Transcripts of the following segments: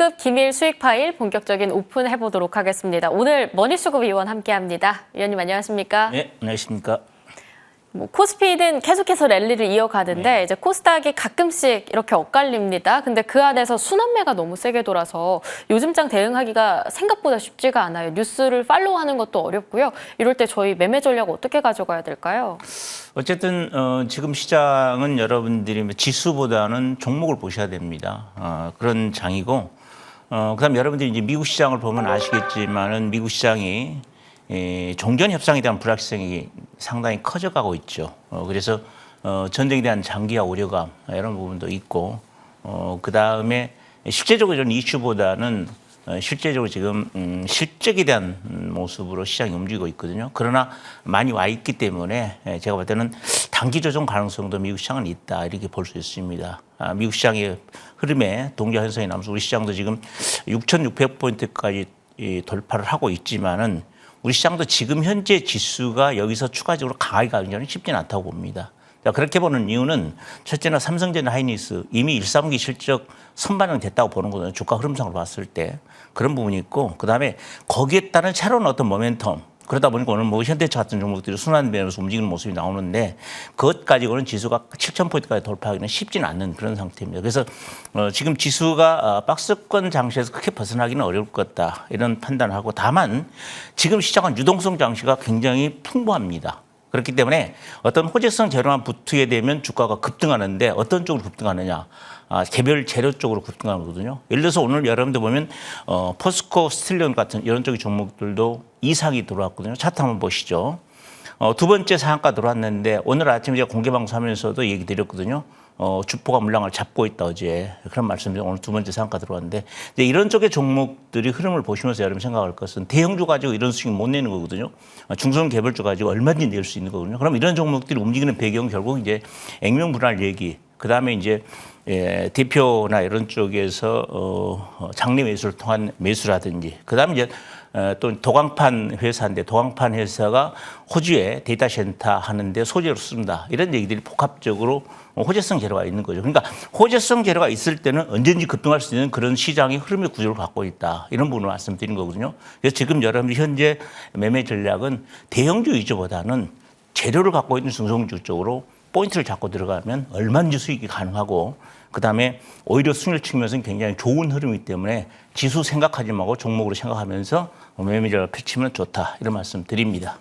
긴급 기밀 수익 파일 본격적인 오픈해 보도록 하겠습니다. 오늘 머니수급 위원 함께합니다. 위원님 안녕하십니까? 네, 안녕하십니까? 코스피는 계속해서 랠리를 이어가는데 이제 코스닥이 가끔씩 이렇게 엇갈립니다. 근데 그 안에서 순환매가 너무 세게 돌아서 요즘 장 대응하기가 생각보다 쉽지가 않아요. 뉴스를 팔로우하는 것도 어렵고요. 이럴 때 저희 매매 전략 어떻게 가져가야 될까요? 어쨌든 지금 시장은 여러분들이 지수보다는 종목을 보셔야 됩니다. 그런 장이고, 그다음 여러분들이 이제 미국 시장을 보면 아시겠지만은 미국 시장이 종전 협상에 대한 불확실성이 상당히 커져가고 있죠. 그래서 전쟁에 대한 장기화 우려감 이런 부분도 있고, 그 다음에 실제적으로 이런 이슈보다는 실제적으로 지금 실적에 대한 모습으로 시장이 움직이고 있거든요. 그러나 많이 와 있기 때문에 제가 볼 때는 단기 조정 가능성도 미국 시장은 있다 이렇게 볼 수 있습니다. 미국 시장의 흐름에 동기화 현상이 나면서 우리 시장도 지금 6,600포인트까지 돌파를 하고 있지만은 우리 시장도 지금 현재 지수가 여기서 추가적으로 강하게 가는 건 쉽지는 않다고 봅니다. 자, 그렇게 보는 이유는 첫째는 삼성전자 하이닉스 이미 1, 3기 실적 선반영 됐다고 보는 거거든요. 주가 흐름상으로 봤을 때 그런 부분이 있고, 그다음에 거기에 따른 새로운 어떤 모멘텀, 그러다 보니까 오늘 뭐 현대차 같은 종목들이 순환되면서 움직이는 모습이 나오는데 그것 가지고는 지수가 7,000포인트까지 돌파하기는 쉽지는 않는 그런 상태입니다. 그래서 지금 지수가 박스권 장시에서 크게 벗어나기는 어려울 것 같다 이런 판단을 하고, 다만 지금 시장은 유동성 장시가 굉장히 풍부합니다. 그렇기 때문에 어떤 호재성 재료만 붙게 되면 주가가 급등하는데 어떤 쪽으로 급등하느냐, 개별 재료 쪽으로 급등하거든요. 예를 들어서 오늘 여러분들 보면 포스코 스틸리온 같은 이런 쪽의 종목들도 이상이 들어왔거든요. 차트 한번 보시죠. 두 번째 상한가 들어왔는데 오늘 아침에 제가 공개방송하면서도 얘기 드렸거든요. 주포가 물량을 잡고 있다 어제 그런 말씀드리고 오늘 두 번째 상한가 들어왔는데, 이제 이런 쪽의 종목들이 흐름을 보시면서 여러분 생각할 것은 대형주 가지고 이런 수익 못 내는 거거든요. 중소형 개별주 가지고 얼마든지 낼 수 있는 거거든요. 그럼 이런 종목들이 움직이는 배경 결국 이제 액면 분할 얘기, 그 다음에 이제 대표나 이런 쪽에서 장래 매수를 통한 매수라든지, 그 다음에 이제 또 도강판 회사인데 도강판 회사가 호주에 데이터 센터 하는데 소재로 쓴다 이런 얘기들이 복합적으로 호재성 재료가 있는 거죠. 그러니까 호재성 재료가 있을 때는 언제든지 급등할 수 있는 그런 시장의 흐름의 구조를 갖고 있다 이런 부분을 말씀드린 거거든요. 그래서 지금 여러분들 현재 매매 전략은 대형주 위주보다는 재료를 갖고 있는 중소형주 쪽으로 포인트를 잡고 들어가면 얼마든지 수익이 가능하고, 그다음에 오히려 수익률 측면에서는 굉장히 좋은 흐름이기 때문에 지수 생각하지 말고 종목으로 생각하면서 매매전략을 펼치면 좋다 이런 말씀 드립니다.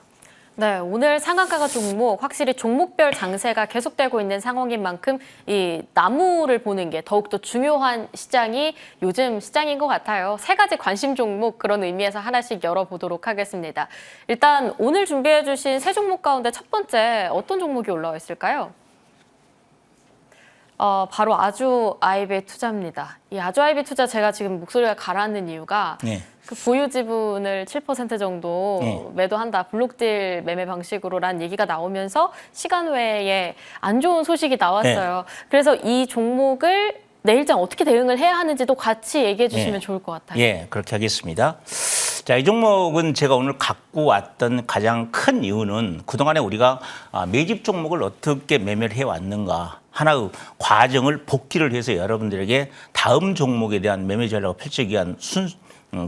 네, 오늘 상한가 종목 확실히 종목별 장세가 계속되고 있는 상황인 만큼 이 나무를 보는 게 더욱더 중요한 시장이 요즘 시장인 것 같아요. 세 가지 관심 종목 그런 의미에서 하나씩 열어보도록 하겠습니다. 일단 오늘 준비해 주신 세 종목 가운데 첫 번째 어떤 종목이 올라와 있을까요? 바로 아주 아이비 투자입니다. 이 아주 아이비 투자 제가 지금 목소리가 가라앉는 이유가 그 보유 지분을 7% 정도 매도한다. 블록딜 매매 방식으로란 얘기가 나오면서 시간 외에 안 좋은 소식이 나왔어요. 그래서 이 종목을 내일장 어떻게 대응을 해야 하는지도 같이 얘기해 주시면 좋을 것 같아요. 예, 그렇게 하겠습니다. 자, 이 종목은 제가 오늘 갖고 왔던 가장 큰 이유는 그동안에 우리가 매집 종목을 어떻게 매매를 해왔는가 하나의 과정을 복기를 해서 여러분들에게 다음 종목에 대한 매매 전략을 펼치기 위한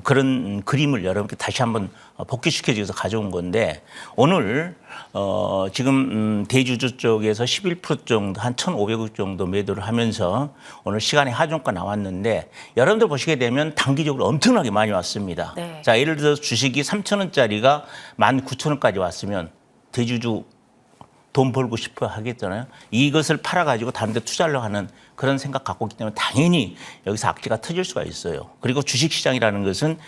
그런 그림을 여러분께 다시 한번 복귀시켜주기 위해서 가져온 건데, 오늘 지금 대주주 쪽에서 11% 정도 한 1,500억 정도 매도를 하면서 오늘 시간에 하중가 나왔는데, 여러분들 보시게 되면 단기적으로 엄청나게 많이 왔습니다. 네. 자, 예를 들어서 주식이 3,000원짜리가 19,000원까지 왔으면 대주주 돈 벌고 싶어 하겠잖아요. 이것을 팔아가지고 다른 데 투자를 하는 그런 생각 갖고 있기 때문에 당연히 여기서 악재가 터질 수가 있어요. 그리고 주식시장이라는 것은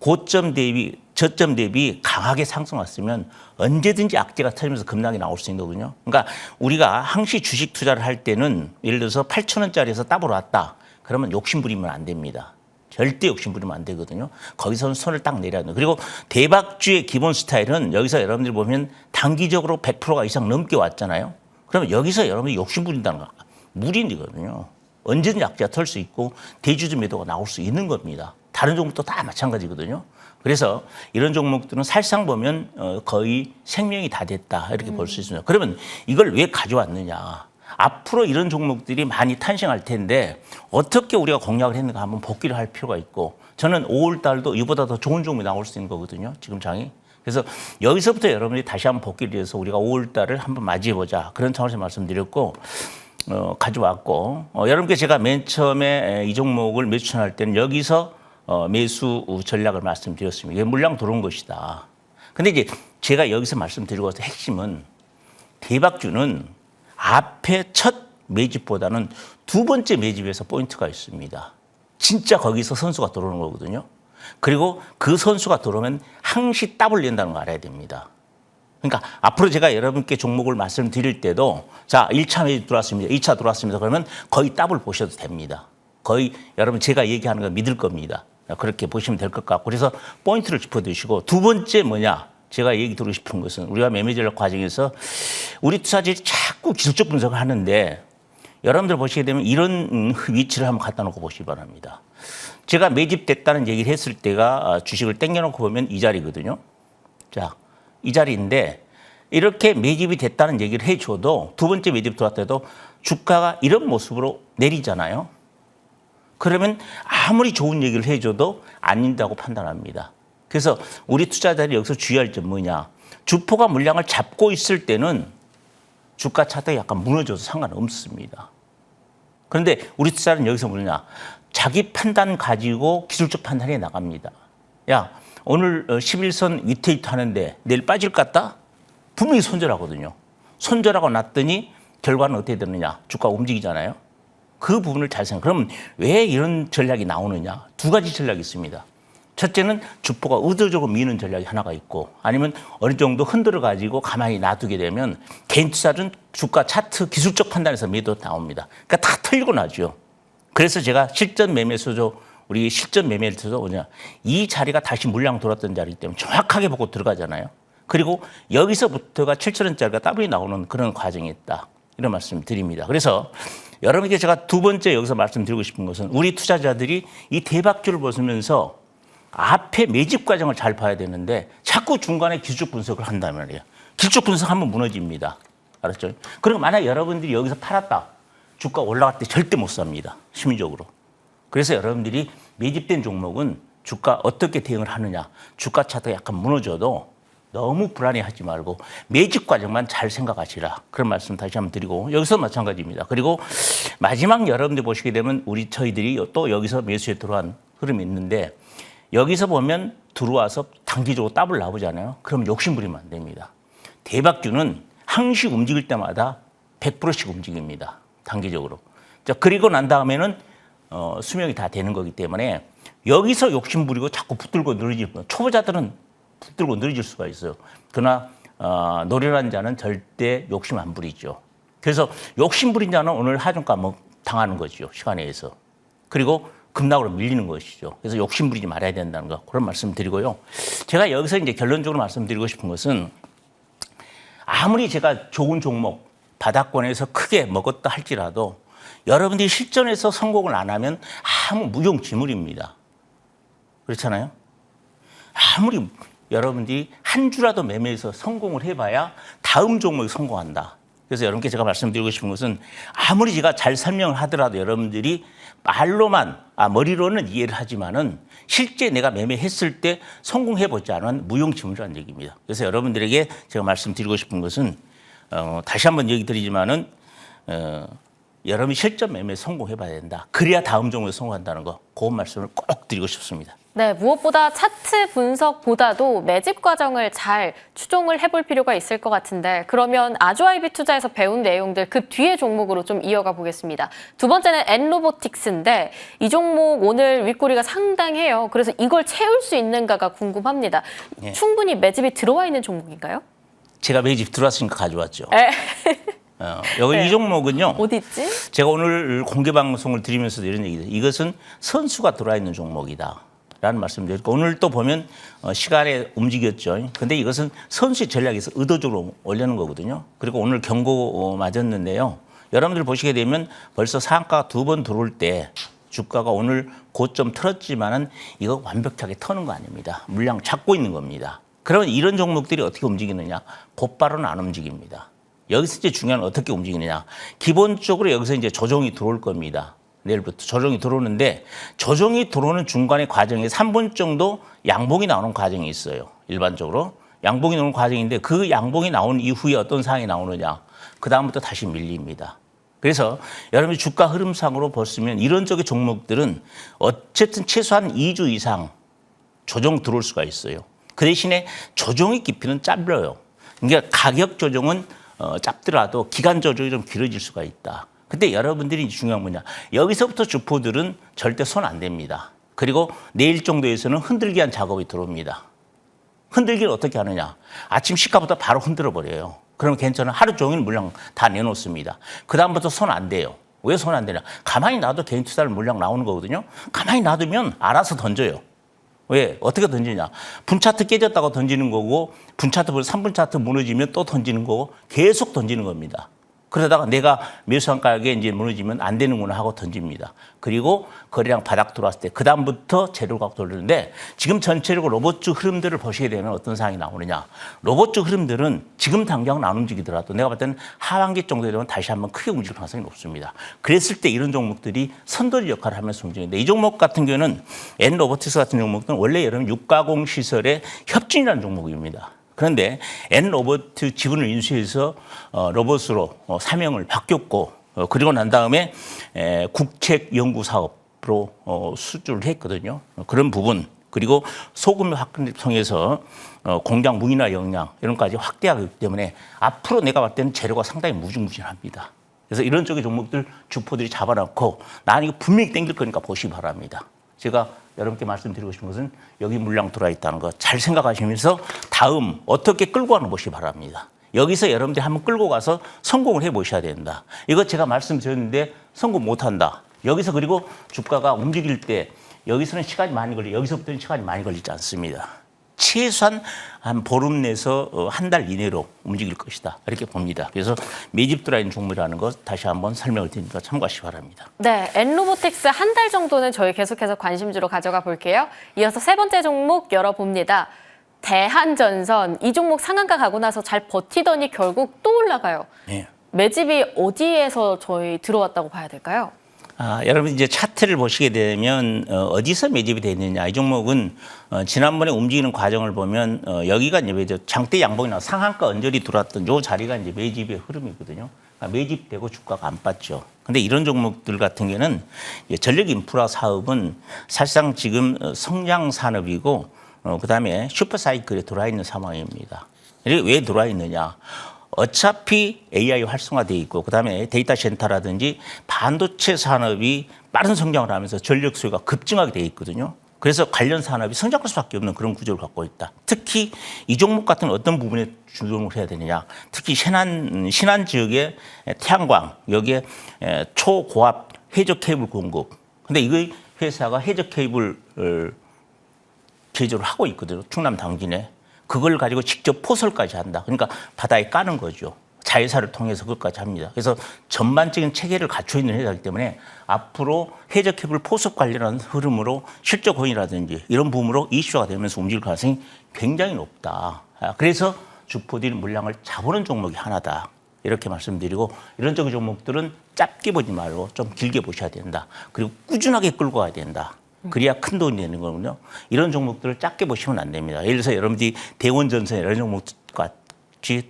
고점 대비, 저점 대비 강하게 상승 왔으면 언제든지 악재가 터지면서 급락이 나올 수 있는 거거든요. 그러니까 우리가 항시 주식 투자를 할 때는 예를 들어서 8,000원짜리에서 따보러 왔다. 그러면 욕심 부리면 안 됩니다. 절대 욕심 부리면 안 되거든요. 거기서는 손을 딱 내려야 돼요. 그리고 대박주의 기본 스타일은 여기서 여러분들이 보면 단기적으로 100%가 이상 넘게 왔잖아요. 그러면 여기서 여러분이 욕심 부린다는 거 무리거든요. 언제든지 악재가 털 수 있고 대주주 매도가 나올 수 있는 겁니다. 다른 종목도 다 마찬가지거든요. 그래서 이런 종목들은 살상 보면 거의 생명이 다 됐다 이렇게 볼 수 있습니다. 그러면 이걸 왜 가져왔느냐. 앞으로 이런 종목들이 많이 탄생할 텐데 어떻게 우리가 공략을 했는가 한번 복기를 할 필요가 있고 저는 5월 달도 이보다 더 좋은 종목이 나올 수 있는 거거든요. 지금 장이. 그래서 여기서부터 여러분들이 다시 한번 복귀를 해서 우리가 5월 달을 한번 맞이해보자. 그런 차원에서 말씀드렸고 가져왔고 여러분께 제가 맨 처음에 이 종목을 매수할 때는 여기서 매수 전략을 말씀드렸습니다. 이게 물량 들어온 것이다. 근데 이제 제가 여기서 말씀드리고 와서 핵심은 대박주는 앞에 첫 매집보다는 두 번째 매집에서 포인트가 있습니다. 진짜 거기서 선수가 들어오는 거거든요. 그리고 그 선수가 들어오면 항시 더블 낸다는 거 알아야 됩니다. 그러니까 앞으로 제가 여러분께 종목을 말씀드릴 때도 자 1차 매집 들어왔습니다. 2차 들어왔습니다. 그러면 거의 더블 보셔도 됩니다. 거의 여러분 제가 얘기하는 거 믿을 겁니다. 그렇게 보시면 될 것 같고 그래서 포인트를 짚어두시고 두 번째 뭐냐 제가 얘기 드리고 싶은 것은 우리가 매매 전략 과정에서 우리 투자자들이 자꾸 기술적 분석을 하는데 여러분들 보시게 되면 이런 위치를 한번 갖다 놓고 보시기 바랍니다. 제가 매집됐다는 얘기를 했을 때가 주식을 땡겨놓고 보면 이 자리거든요. 자, 이 자리인데 이렇게 매집이 됐다는 얘기를 해줘도 두 번째 매집 들어왔다 해도 주가가 이런 모습으로 내리잖아요. 그러면 아무리 좋은 얘기를 해줘도 아닌다고 판단합니다. 그래서 우리 투자자들이 여기서 주의할 점 뭐냐. 주포가 물량을 잡고 있을 때는 주가 차트가 약간 무너져도 상관없습니다. 그런데 우리 투자자는 여기서 뭐냐. 자기 판단 가지고 기술적 판단에 나갑니다. 야, 오늘 11선 위테이트 하는데 내일 빠질 것 같다? 분명히 손절하거든요. 손절하고 났더니 결과는 어떻게 되느냐. 주가가 움직이잖아요. 그 부분을 잘 생각. 그럼 왜 이런 전략이 나오느냐? 두 가지 전략이 있습니다. 첫째는 주포가 의도적으로 미는 전략이 하나가 있고 아니면 어느 정도 흔들어 가지고 가만히 놔두게 되면 개인 투자는 주가 차트 기술적 판단에서 매도 나옵니다. 그러니까 다 틀리고 나죠. 그래서 제가 실전 매매소죠. 우리 실전 매매에서도 뭐냐. 이 자리가 다시 물량 돌았던 자리이기 때문에 정확하게 보고 들어가잖아요. 그리고 여기서부터가 7,000원짜리가 더블이 나오는 그런 과정이 있다. 이런 말씀 드립니다. 그래서 여러분께 제가 두 번째 여기서 말씀드리고 싶은 것은 우리 투자자들이 이 대박주를 보시면서 앞에 매집 과정을 잘 봐야 되는데 자꾸 중간에 기술적 분석을 한단 말이에요. 기술적 분석하면 무너집니다. 알았죠? 그리고 만약 여러분들이 여기서 팔았다. 주가 올라갈 때 절대 못 삽니다. 심리적으로. 그래서 여러분들이 매집된 종목은 주가 어떻게 대응을 하느냐. 주가 차트가 약간 무너져도 너무 불안해하지 말고 매집 과정만 잘 생각하시라. 그런 말씀 다시 한번 드리고 여기서 마찬가지입니다. 그리고 마지막 여러분들 보시게 되면 저희들이 또 여기서 매수에 들어간 흐름이 있는데 여기서 보면 들어와서 단기적으로 더블 나오잖아요. 그럼 욕심부리면 안 됩니다. 대박주는 항시 움직일 때마다 100%씩 움직입니다. 단기적으로. 자, 그리고 난 다음에는 수명이 다 되는 거기 때문에 여기서 욕심부리고 자꾸 붙들고 늘어질 초보자들은 붙들고 늘어질 수가 있어요. 그러나 노련한 자는 절대 욕심 안 부리죠. 그래서 욕심 부린 자는 오늘 하중가 당하는 거죠. 시간에 의해서. 그리고 급락으로 밀리는 것이죠. 그래서 욕심 부리지 말아야 된다는 거 그런 말씀 드리고요. 제가 여기서 이제 결론적으로 말씀드리고 싶은 것은 아무리 제가 좋은 종목 바닥권에서 크게 먹었다 할지라도 여러분들이 실전에서 성공을 안 하면 아무 무용지물입니다. 그렇잖아요? 아무리 여러분들이 한 주라도 매매해서 성공을 해봐야 다음 종목에 성공한다. 그래서 여러분께 제가 말씀드리고 싶은 것은 아무리 제가 잘 설명을 하더라도 여러분들이 말로만 머리로는 이해를 하지만은 실제 내가 매매했을 때 성공해보지 않은 무용지물이라는 얘기입니다. 그래서 여러분들에게 제가 말씀드리고 싶은 것은 다시 한번 얘기 드리지만은 여러분이 실전 매매에 성공해봐야 된다. 그래야 다음 종목에 성공한다는 거 그런 말씀을 꼭 드리고 싶습니다. 네, 무엇보다 차트 분석보다도 매집 과정을 잘 추종을 해볼 필요가 있을 것 같은데 그러면 아주아이비 투자에서 배운 내용들 그 뒤에 종목으로 좀 이어가 보겠습니다. 두 번째는 엔로보틱스인데 이 종목 오늘 윗꼬리가 상당해요. 그래서 이걸 채울 수 있는가가 궁금합니다. 네. 충분히 매집이 들어와 있는 종목인가요? 제가 매집 들어왔으니까 가져왔죠. 여기 네. 이 종목은요. 어디 있지? 제가 오늘 공개 방송을 드리면서도 이런 얘기들. 이것은 선수가 들어와 있는 종목이다. 라는 말씀드렸고 오늘 또 보면 시간에 움직였죠. 근데 이것은 선수의 전략에서 의도적으로 올려놓은 거거든요. 그리고 오늘 경고 맞았는데요. 여러분들 보시게 되면 벌써 상한가가 두 번 들어올 때 주가가 오늘 고점 틀었지만은 이거 완벽하게 터는 거 아닙니다. 물량 잡고 있는 겁니다. 그러면 이런 종목들이 어떻게 움직이느냐? 곧바로는 안 움직입니다. 여기서 이제 중요한 건 어떻게 움직이느냐. 기본적으로 여기서 이제 조정이 들어올 겁니다. 내일부터 조정이 들어오는데 조정이 들어오는 중간의 과정에 3분 정도 양봉이 나오는 과정이 있어요. 일반적으로. 양봉이 나오는 과정인데 그 양봉이 나온 이후에 어떤 상황이 나오느냐. 그다음부터 다시 밀립니다. 그래서 여러분이 주가 흐름상으로 보시면 이런 쪽의 종목들은 어쨌든 최소한 2주 이상 조정 들어올 수가 있어요. 그 대신에 조정의 깊이는 짧아요. 그러니까 가격 조정은 짧더라도 기간 조정이 좀 길어질 수가 있다. 근데 여러분들이 중요한 뭐냐. 여기서부터 주포들은 절대 손 안 댑니다. 그리고 내일 정도에서는 흔들기 한 작업이 들어옵니다. 흔들기를 어떻게 하느냐. 아침 시가부터 바로 흔들어 버려요. 그러면 괜찮아. 하루 종일 물량 다 내놓습니다. 그다음부터 손 안 대요. 왜 손 안 되냐. 가만히 놔도 개인 투자를 물량 나오는 거거든요. 가만히 놔두면 알아서 던져요. 왜? 어떻게 던지냐. 분차트 깨졌다고 던지는 거고 분차트 3분 차트 무너지면 또 던지는 거고 계속 던지는 겁니다. 그러다가 내가 매수한 가격에 이제 무너지면 안 되는구나 하고 던집니다. 그리고 거래량 바닥 들어왔을 때 그다음부터 재료가 돌리는데 지금 전체적으로 로봇주 흐름들을 보시게 되면 어떤 상황이 나오느냐. 로봇주 흐름들은 지금 당장은 안 움직이더라도 내가 봤을 때는 하반기 정도 되면 다시 한번 크게 움직일 가능성이 높습니다. 그랬을 때 이런 종목들이 선돌 역할을 하면서 움직이는데 이 종목 같은 경우는 N로보틱스 같은 종목들은 원래 여러분 육가공 시설의 협진이라는 종목입니다. 그런데 N로보트 지분을 인수해서 로봇으로 사명을 바뀌었고 그리고 난 다음에 국책 연구 사업으로 수주를 했거든요. 그런 부분 그리고 소금 확대를 통해서 공장 무기나 역량 이런 것까지 확대하기 때문에 앞으로 내가 봤을 때는 재료가 상당히 무궁무진합니다. 그래서 이런 쪽의 종목들 주포들이 잡아놓고 나는 이거 분명히 땡길 거니까 보시기 바랍니다. 제가 여러분께 말씀드리고 싶은 것은 여기 물량 들어와 있다는 거 잘 생각하시면서 다음 어떻게 끌고 가는 것이 바랍니다. 여기서 여러분들이 한번 끌고 가서 성공을 해보셔야 된다. 이거 제가 말씀드렸는데 성공 못한다. 여기서 그리고 주가가 움직일 때 여기서는 시간이 많이 걸리고 여기서부터는 시간이 많이 걸리지 않습니다. 최소한 한 보름 내에서 한 달 이내로 움직일 것이다. 이렇게 봅니다. 그래서 매집 들어있는 종목이라는 것 다시 한번 설명을 드리니까 참고하시기 바랍니다. 네, N로보틱스 한 달 정도는 저희 계속해서 관심주로 가져가 볼게요. 이어서 세 번째 종목 열어봅니다. 대한전선. 이 종목 상한가 가고 나서 잘 버티더니 결국 또 올라가요. 네. 매집이 어디에서 저희 들어왔다고 봐야 될까요? 여러분 이제 차트를 보시게 되면 어디서 매집이 되어 있느냐. 이 종목은 지난번에 움직이는 과정을 보면 여기가 이제 장대 양봉이 나와 상한가 언저리 들어왔던 요 자리가 이제 매집의 흐름이거든요. 그러니까 매집되고 주가가 안 빠져. 근데 이런 종목들 같은 경우는 전력 인프라 사업은 사실상 지금 성장 산업이고 그다음에 슈퍼사이클에 들어와 있는 상황입니다. 왜 들어와 있느냐? 어차피 AI 활성화되어 있고 그다음에 데이터 센터라든지 반도체 산업이 빠른 성장을 하면서 전력 수요가 급증하게 되어 있거든요. 그래서 관련 산업이 성장할 수밖에 없는 그런 구조를 갖고 있다. 특히 이 종목 같은 어떤 부분에 주목을 해야 되느냐. 특히 신안 지역의 태양광, 여기에 초고압 해저 케이블 공급. 근데 이 회사가 해저 케이블 제조를 하고 있거든요. 충남 당진에. 그걸 가지고 직접 포설까지 한다. 그러니까 바다에 까는 거죠. 자회사를 통해서 그것까지 합니다. 그래서 전반적인 체계를 갖춰 있는 회사이기 때문에 앞으로 해저 케이블 포섭 관련한 흐름으로 실적 호인이라든지 이런 부분으로 이슈가 되면서 움직일 가능성이 굉장히 높다. 그래서 주포들이 물량을 잡아오는 종목이 하나다. 이렇게 말씀드리고 이런 쪽의 종목들은 짧게 보지 말고 좀 길게 보셔야 된다. 그리고 꾸준하게 끌고 가야 된다. 그래야 큰 돈이 되는 거군요. 이런 종목들을 작게 보시면 안 됩니다. 예를 들어서 여러분들이 대원전선 이런 종목과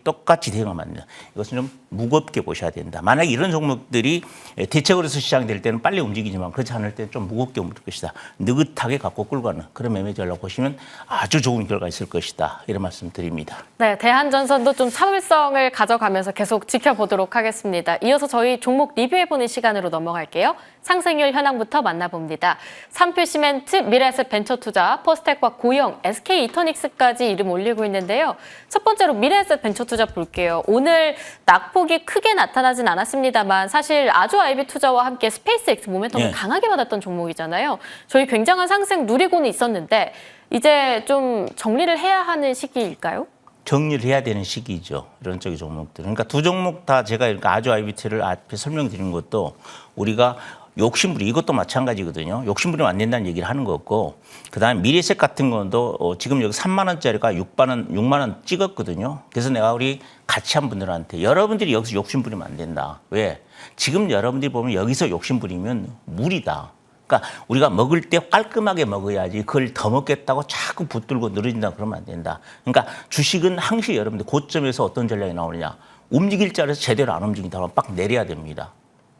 똑같이 대응하면 안 됩니다. 이것은 좀 무겁게 보셔야 된다. 만약에 이런 종목들이 대체거래소 시장이 될 때는 빨리 움직이지만 그렇지 않을 때는 좀 무겁게 움직일 것이다. 느긋하게 갖고 끌고 가는 그런 매매 전략을 보시면 아주 좋은 결과가 있을 것이다. 이런 말씀 드립니다. 네, 대한전선도 좀 차별성을 가져가면서 계속 지켜보도록 하겠습니다. 이어서 저희 종목 리뷰해보는 시간으로 넘어갈게요. 상승률 현황부터 만나봅니다. 삼표시멘트, 미래에셋 벤처투자, 포스텍과 고영, SK이터닉스까지 이름 올리고 있는데요. 첫 번째로 미래에셋 벤처투자 볼게요. 오늘 낙폭이 크게 나타나진 않았습니다만 사실 아주아이비투자와 함께 스페이스X 모멘텀을 강하게 받았던 종목이잖아요. 저희 굉장한 상승 누리고는 있었는데 이제 좀 정리를 해야 하는 시기일까요? 정리를 해야 되는 시기죠. 이런 쪽의 종목들. 그러니까 두 종목 다 제가 아주아이비티를 앞에 설명드린 것도 우리가 욕심부리 이것도 마찬가지거든요. 욕심부리면 안 된다는 얘기를 하는 거고 그다음에 미래에셋 같은 것도 지금 여기 3만 원짜리가 6만 원 찍었거든요. 그래서 내가 우리 같이 한 분들한테 여러분들이 여기서 욕심부리면 안 된다. 왜? 지금 여러분들이 보면 여기서 욕심부리면 무리다. 그러니까 우리가 먹을 때 깔끔하게 먹어야지 그걸 더 먹겠다고 자꾸 붙들고 늘어진다 그러면 안 된다. 그러니까 주식은 항시 여러분들 고점에서 어떤 전략이 나오느냐. 움직일 줄 알아서 제대로 안 움직인다고 빡 내려야 됩니다.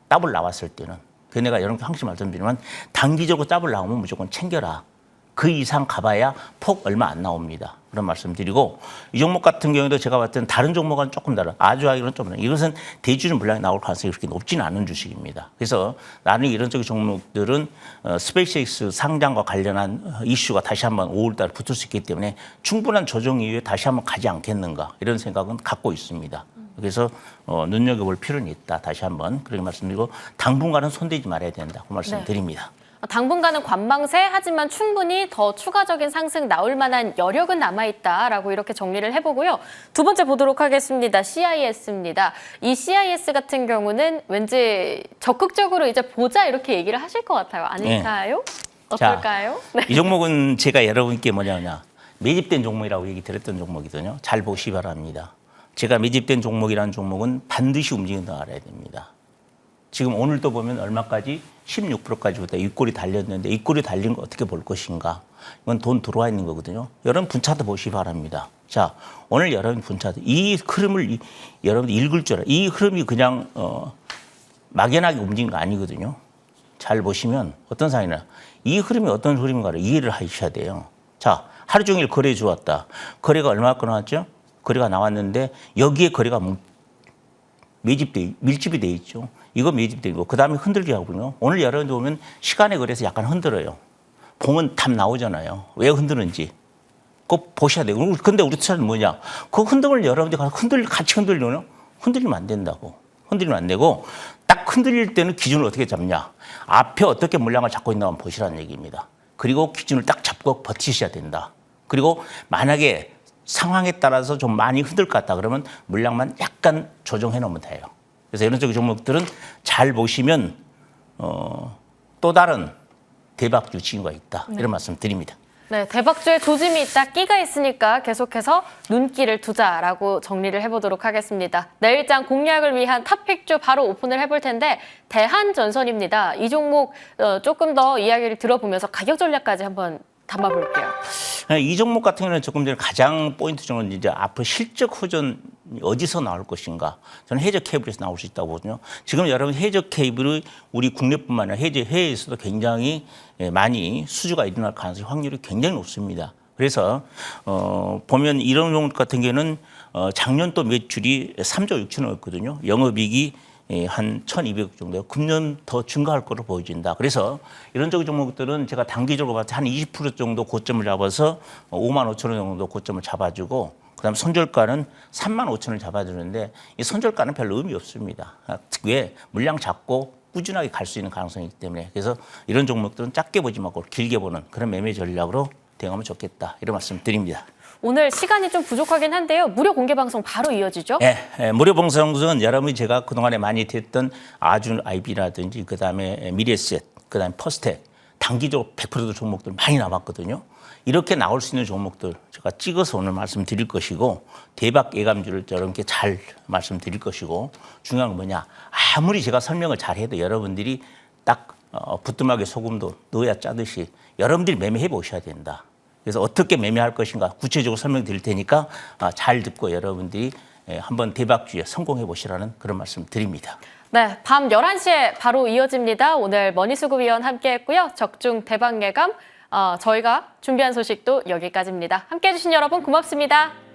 더블 나왔을 때는. 그래서 내가 여러분께 항상 말씀드리면 단기적으로 더블 나오면 무조건 챙겨라. 그 이상 가봐야 폭 얼마 안 나옵니다. 그런 말씀드리고 이 종목 같은 경우도 제가 봤을 때는 다른 종목과는 조금 다른 아주하기는 좀 다른 이것은 대주주 물량이 나올 가능성이 그렇게 높지는 않은 주식입니다. 그래서 나는 이런 쪽의 종목들은 스페이스X 상장과 관련한 이슈가 다시 한번 5월 달에 붙을 수 있기 때문에 충분한 조정 이후에 다시 한번 가지 않겠는가 이런 생각은 갖고 있습니다. 그래서 눈여겨볼 필요는 있다. 다시 한번 그렇게 말씀드리고 당분간은 손대지 말아야 된다. 그 말씀드립니다. 당분간은 관망세 하지만 충분히 더 추가적인 상승 나올 만한 여력은 남아있다라고 이렇게 정리를 해보고요. 두 번째 보도록 하겠습니다. CIS입니다. 이 CIS 같은 경우는 왠지 적극적으로 이제 보자 이렇게 얘기를 하실 것 같아요. 아닐까요? 네. 어떨까요? 자, 이 종목은 제가 여러분께 뭐냐면 매집된 종목이라고 얘기 드렸던 종목이거든요. 잘 보시기 바랍니다. 제가 매집된 종목이라는 종목은 반드시 움직인다 알아야 됩니다. 지금 오늘도 보면 얼마까지 16%까지보다 윗골이 달렸는데 윗골이 달린 거 어떻게 볼 것인가. 이건 돈 들어와 있는 거거든요. 여러분 분차트 보시기 바랍니다. 자, 오늘 여러분 분차트 이 흐름을 여러분 읽을 줄 알아요. 이 흐름이 그냥 막연하게 움직인 거 아니거든요. 잘 보시면 어떤 상황이나 이 흐름이 어떤 흐름인가를 이해를 하셔야 돼요. 자, 하루 종일 거래 좋았다. 거래가 얼마나 나왔죠? 거래가 나왔는데 여기에 거래가 밀집이 돼 있죠. 이거 매집되고 그다음에 흔들기 하고요. 오늘 여러분들 보면 시간에 걸려서 약간 흔들어요. 보면 답 나오잖아요. 왜 흔드는지 꼭 보셔야 돼요. 근데 우리 투자는 뭐냐? 그 흔들을 여러분들 같이 흔들려요. 흔들리면 안 된다고. 흔들리면 안 되고 딱 흔들릴 때는 기준을 어떻게 잡냐? 앞에 어떻게 물량을 잡고 있나 한번 보시라는 얘기입니다. 그리고 기준을 딱 잡고 버티셔야 된다. 그리고 만약에 상황에 따라서 좀 많이 흔들 것 같다 그러면 물량만 약간 조정해 놓으면 돼요. 그래서 이런 쪽의 종목들은 잘 보시면 또 다른 대박주 징후가 있다. 이런 말씀 드립니다. 네, 대박주에 조짐이 있다, 끼가 있으니까 계속해서 눈길을 두자라고 정리를 해보도록 하겠습니다. 내일장 공략을 위한 탑픽주 바로 오픈을 해볼 텐데 대한전선입니다. 이 종목 조금 더 이야기를 들어보면서 가격 전략까지 한번 담아볼게요. 이 종목 같은 경우는 조금 전에 가장 포인트 중은 이제 앞으로 실적 호전이 어디서 나올 것인가. 저는 해저 케이블에서 나올 수 있다고 보거든요. 지금 여러분 해저 케이블이 우리 국내뿐만 아니라 해외에서도 굉장히 많이 수주가 일어날 가능성이 확률이 굉장히 높습니다. 그래서 보면 이런 종목 같은 경우는 작년 또 매출이 3조 6천억이었거든요. 영업이익이 한 1,200억 정도 금년 더 증가할 거로 보여진다. 그래서 이런 쪽의 종목들은 제가 단기적으로 봤을 때 한 20% 정도 고점을 잡아서 5만 5천 원 정도 고점을 잡아주고 그다음 손절가는 3만 5천 원을 잡아주는데 이 손절가는 별로 의미 없습니다. 왜? 물량 잡고 꾸준하게 갈 수 있는 가능성이 있기 때문에 그래서 이런 종목들은 작게 보지 말고 길게 보는 그런 매매 전략으로 대응하면 좋겠다. 이런 말씀 드립니다. 오늘 시간이 좀 부족하긴 한데요. 무료 공개 방송 바로 이어지죠? 네, 무료 방송은 여러분이 제가 그동안에 많이 됐던 아준 IB라든지 그다음에 미래셋, 그다음에 퍼스텍 단기적으로 100% 종목들 많이 남았거든요. 이렇게 나올 수 있는 종목들 제가 찍어서 오늘 말씀드릴 것이고 대박 예감주를 여러분께 잘 말씀드릴 것이고 중요한 건 뭐냐? 아무리 제가 설명을 잘해도 여러분들이 딱 부뚜막에 소금도 넣어야 짜듯이 여러분들이 매매해 보셔야 된다. 그래서 어떻게 매매할 것인가 구체적으로 설명드릴 테니까 잘 듣고 여러분들이 한번 대박주에 성공해 보시라는 그런 말씀 드립니다. 네, 밤 11시에 바로 이어집니다. 오늘 머니수급위원 함께했고요. 적중 대박 예감 저희가 준비한 소식도 여기까지입니다. 함께해 주신 여러분 고맙습니다.